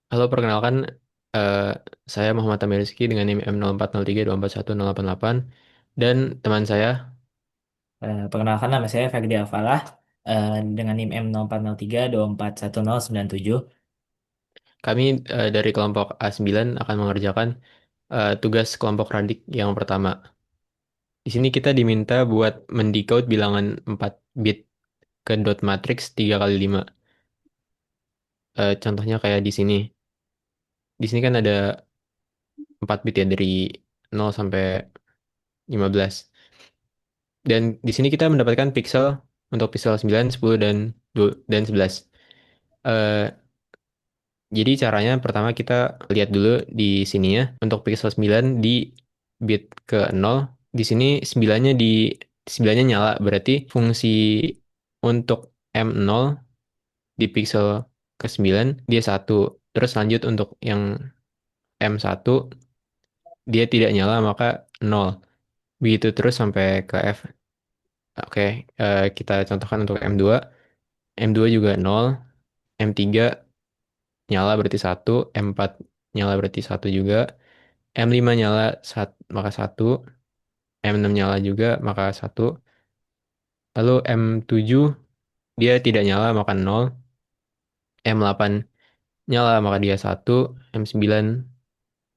Halo, perkenalkan, eh, saya Muhammad Amir Rizky dengan NIM M0403241088 dan teman saya. Perkenalkan nama saya Ferdi Alfalah dengan NIM M0403241097. Kami dari kelompok A9 akan mengerjakan tugas kelompok Radik yang pertama. Di sini kita diminta buat mendecode bilangan 4 bit ke dot matrix 3 kali 5. Contohnya kayak di sini. Di sini kan ada 4 bit ya dari 0 sampai 15. Dan di sini kita mendapatkan pixel untuk pixel 9, 10, dan 11. Eh, jadi caranya pertama kita lihat dulu di sini ya. Untuk pixel 9 di bit ke 0. Di sini 9-nya nyala. Berarti fungsi untuk M0 di pixel ke 9 dia satu. Terus lanjut untuk yang M1 dia tidak nyala maka nol. Begitu terus sampai ke F. Oke, kita contohkan untuk M2. M2 juga nol. M3 nyala berarti satu, M4 nyala berarti satu juga, M5 nyala maka satu, M6 nyala juga maka satu, lalu M7 dia tidak nyala maka nol, M8 nyala maka dia satu, M9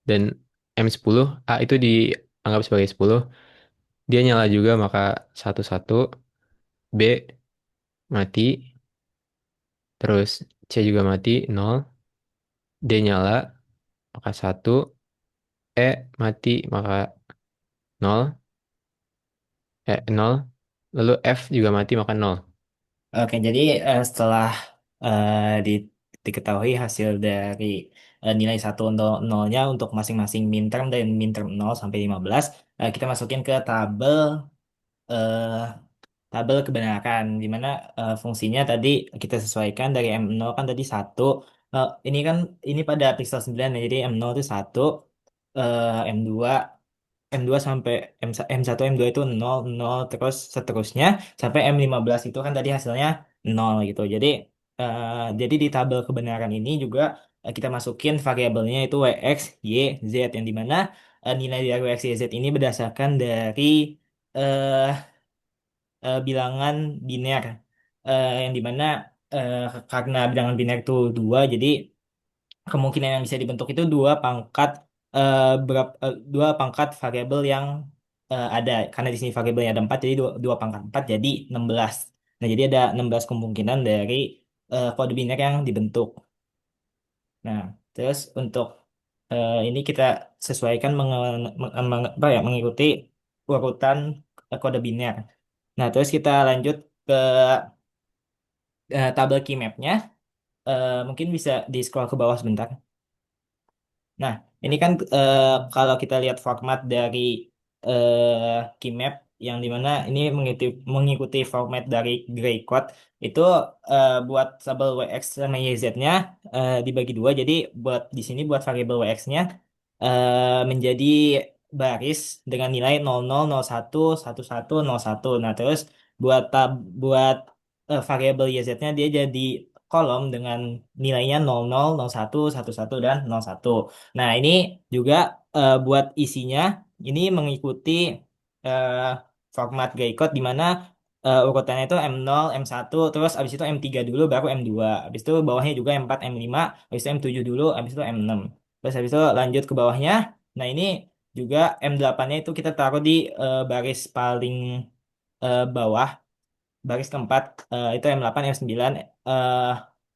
dan M10 A itu dianggap sebagai 10, dia nyala juga maka satu satu, B mati, terus C juga mati nol, D nyala maka satu, E mati maka nol, nol, lalu F juga mati maka nol. Oke, jadi setelah eh, di- diketahui hasil dari nilai 1 nolnya untuk masing-masing minterm dan minterm 0 sampai 15, kita masukin ke eh, tabel kebenaran di mana fungsinya tadi kita sesuaikan dari M0 kan tadi satu. Ini kan ini pada pixel 9 ya, jadi M0 itu satu, M2 M2 sampai M1 M2 itu nol nol terus seterusnya sampai M15 itu kan tadi hasilnya nol gitu. Jadi di tabel kebenaran ini juga kita masukin variabelnya itu WX, Y, Z yang dimana nilai dari WX, Y, Z ini berdasarkan dari eh, bilangan biner, yang dimana eh, karena bilangan biner itu dua, jadi kemungkinan yang bisa dibentuk itu dua pangkat variabel yang ada, karena di sini variabelnya ada 4 jadi dua pangkat 4 jadi 16. Nah, jadi ada 16 kemungkinan dari kode biner yang dibentuk. Nah, terus untuk ini kita sesuaikan mengikuti urutan kode biner. Nah, terus kita lanjut ke tabel key map-nya. Mungkin bisa di scroll ke bawah sebentar. Nah, ini kan kalau kita lihat format dari keymap yang dimana ini mengikuti format dari gray code itu, buat tabel WX sama YZ-nya dibagi dua. Jadi buat variabel WX-nya menjadi baris dengan nilai 00, 01, 11, 01. Nah, terus buat variabel YZ-nya dia jadi kolom dengan nilainya 00, 01, 11, dan 01. Nah, ini juga buat isinya ini mengikuti eh, format Gray-code di mana urutannya itu M0, M1, terus abis itu M3 dulu baru M2. Abis itu bawahnya juga M4, M5, abis itu M7 dulu, abis itu M6. Terus abis itu lanjut ke bawahnya. Nah, ini juga M8-nya itu kita taruh di baris paling bawah, baris keempat, itu M8, M9,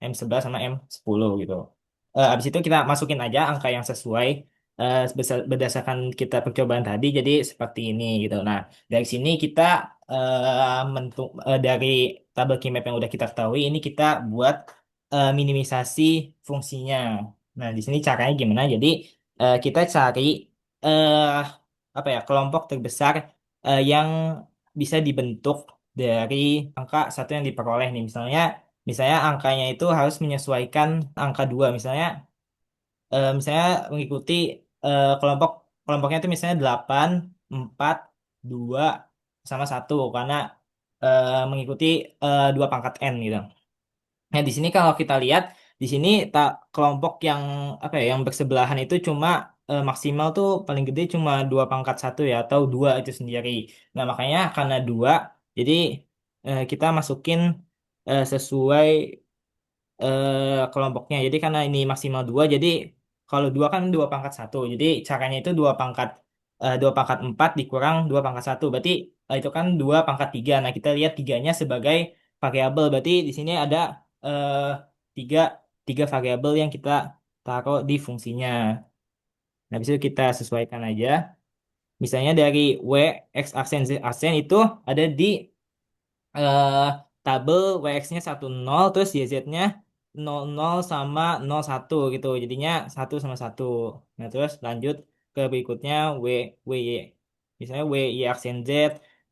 M11 sama M10 gitu. Habis itu kita masukin aja angka yang sesuai berdasarkan kita percobaan tadi, jadi seperti ini gitu. Nah, dari sini kita dari tabel keymap yang udah kita ketahui ini kita buat minimisasi fungsinya. Nah, di sini caranya gimana? Jadi kita cari eh, apa ya, kelompok terbesar yang bisa dibentuk dari angka satu yang diperoleh nih. Misalnya angkanya itu harus menyesuaikan angka dua. Misalnya mengikuti kelompoknya itu misalnya 8, 4, 2 sama satu, karena mengikuti dua pangkat n gitu. Nah, di sini kalau kita lihat di sini tak kelompok yang apa ya yang bersebelahan itu cuma maksimal tuh paling gede cuma 2 pangkat 1 ya atau 2 itu sendiri. Nah makanya karena 2 jadi kita masukin sesuai kelompoknya. Jadi karena ini maksimal 2 jadi kalau 2 kan 2 pangkat 1. Jadi caranya itu 2 pangkat 4 dikurang 2 pangkat 1. Berarti itu kan 2 pangkat 3. Nah kita lihat tiganya sebagai variabel. Berarti di sini ada eh, tiga, tiga variabel yang kita taruh di fungsinya. Nah, bisa kita sesuaikan aja. Misalnya dari W, X aksen, Z aksen itu ada di eh tabel WX-nya 10 terus YZ-nya 00 sama 01 gitu. Jadinya 1 sama 1. Nah, terus lanjut ke berikutnya WY. Misalnya WY aksen Z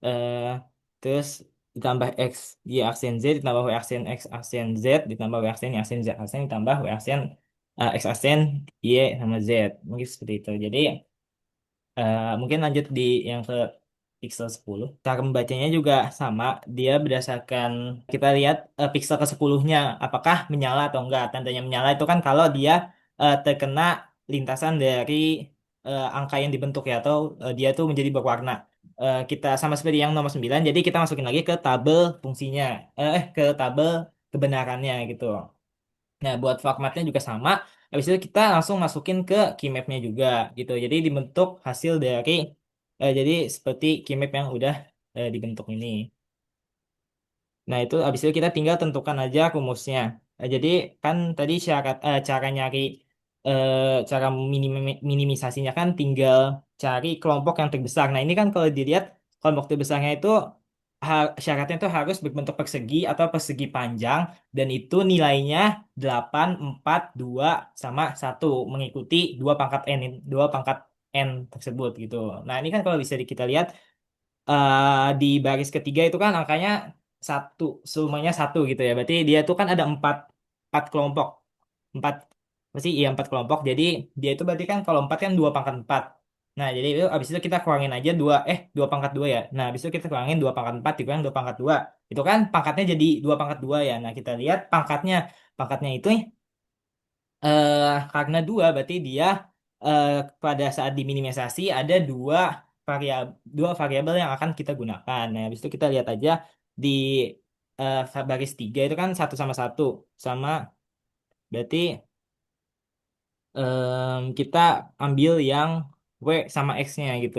eh terus ditambah X Y aksen Z ditambah W aksen X aksen Z ditambah W aksen Y aksen Z aksen ditambah W aksen X aksen Y sama Z. Mungkin seperti itu. Jadi mungkin lanjut di yang ke Pixel 10. Cara membacanya juga sama. Dia berdasarkan kita lihat pixel ke 10-nya apakah menyala atau enggak. Tandanya menyala itu kan kalau dia terkena lintasan dari angka yang dibentuk ya atau dia tuh menjadi berwarna. Kita sama seperti yang nomor 9. Jadi kita masukin lagi ke tabel fungsinya. Ke tabel kebenarannya gitu. Nah, buat formatnya juga sama. Habis itu kita langsung masukin ke keymapnya juga gitu. Jadi dibentuk hasil dari jadi seperti keymap yang udah dibentuk ini. Nah, itu habis itu kita tinggal tentukan aja rumusnya. Jadi kan tadi syarat cara nyari eh, cara minimisasinya kan tinggal cari kelompok yang terbesar. Nah, ini kan kalau dilihat kelompok terbesarnya itu syaratnya itu harus berbentuk persegi atau persegi panjang dan itu nilainya 8 4 2 sama 1 mengikuti 2 pangkat n tersebut gitu. Nah, ini kan kalau bisa kita lihat di baris ketiga itu kan angkanya 1, semuanya 1 gitu ya. Berarti dia itu kan ada empat kelompok. Empat, pasti iya 4 kelompok. Jadi dia itu berarti kan kalau 4 kan 2 pangkat 4. Nah, jadi itu abis itu kita kurangin aja 2 pangkat 2 ya. Nah, abis itu kita kurangin 2 pangkat 4 dikurang 2 pangkat 2. Itu kan pangkatnya jadi 2 pangkat 2 ya. Nah, kita lihat pangkatnya. Pangkatnya itu karena 2 berarti dia eh, pada saat diminimisasi ada dua variabel yang akan kita gunakan. Nah, habis itu kita lihat aja di baris 3 itu kan 1 sama 1 sama berarti kita ambil yang W sama X-nya gitu.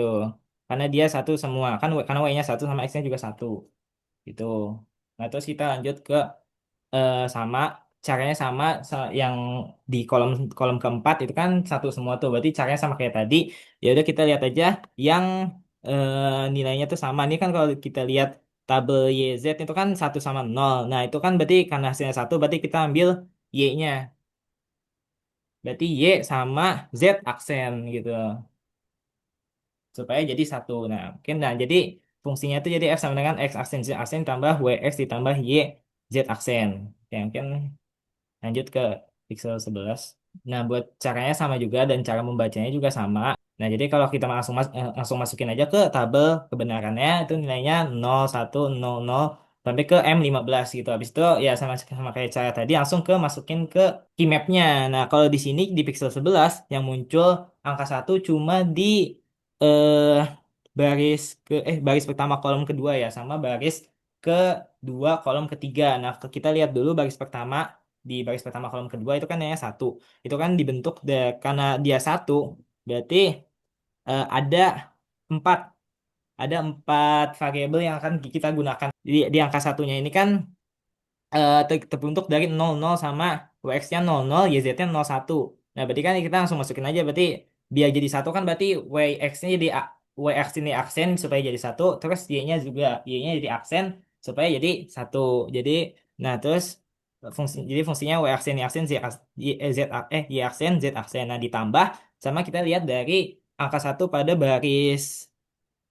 Karena dia satu semua. Kan karena W-nya 1 sama X-nya juga 1 gitu. Nah, terus kita lanjut ke sama caranya sama yang di kolom kolom keempat itu kan satu semua tuh berarti caranya sama kayak tadi ya udah kita lihat aja yang nilainya tuh sama ini kan kalau kita lihat tabel YZ itu kan 1 sama 0 nah itu kan berarti karena hasilnya 1 berarti kita ambil Y-nya berarti Y sama Z aksen gitu supaya jadi 1 nah mungkin nah jadi fungsinya itu jadi F sama dengan X aksen Z aksen tambah WX ditambah Y Z aksen ya mungkin lanjut ke Pixel 11. Nah, buat caranya sama juga dan cara membacanya juga sama. Nah, jadi kalau kita langsung masukin aja ke tabel kebenarannya itu nilainya 0100 sampai ke M15 gitu. Habis itu ya sama kayak cara tadi langsung masukin ke keymapnya. Nah, kalau di sini di Pixel 11 yang muncul angka 1 cuma di eh baris pertama kolom kedua ya sama baris kedua kolom ketiga. Nah, kita lihat dulu baris pertama di baris pertama kolom kedua itu kan nilainya 1. Itu kan dibentuk karena dia 1 berarti ada 4 variabel yang akan kita gunakan. Di angka satunya ini kan terbentuk dari 00 sama WX-nya 00, YZ-nya 01. Nah, berarti kan kita langsung masukin aja. Berarti biar jadi 1 kan berarti WX-nya jadi WX ini aksen supaya jadi 1. Terus Y-nya jadi aksen supaya jadi 1. Jadi, nah terus jadi fungsinya W aksen, Y aksen, Y aksen, Z aksen. Nah, ditambah sama kita lihat dari angka 1 pada baris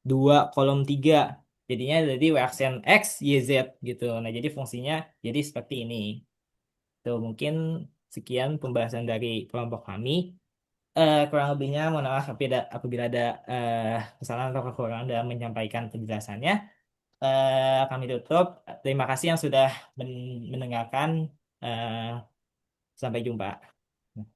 2 kolom 3. Jadinya jadi W aksen X, Y, Z gitu. Nah, jadi fungsinya jadi seperti ini. Tuh, mungkin sekian pembahasan dari kelompok kami. Kurang lebihnya mohon maaf apabila ada kesalahan atau kekurangan dalam menyampaikan penjelasannya. Kami tutup. Terima kasih yang sudah mendengarkan. Eh, Sampai jumpa.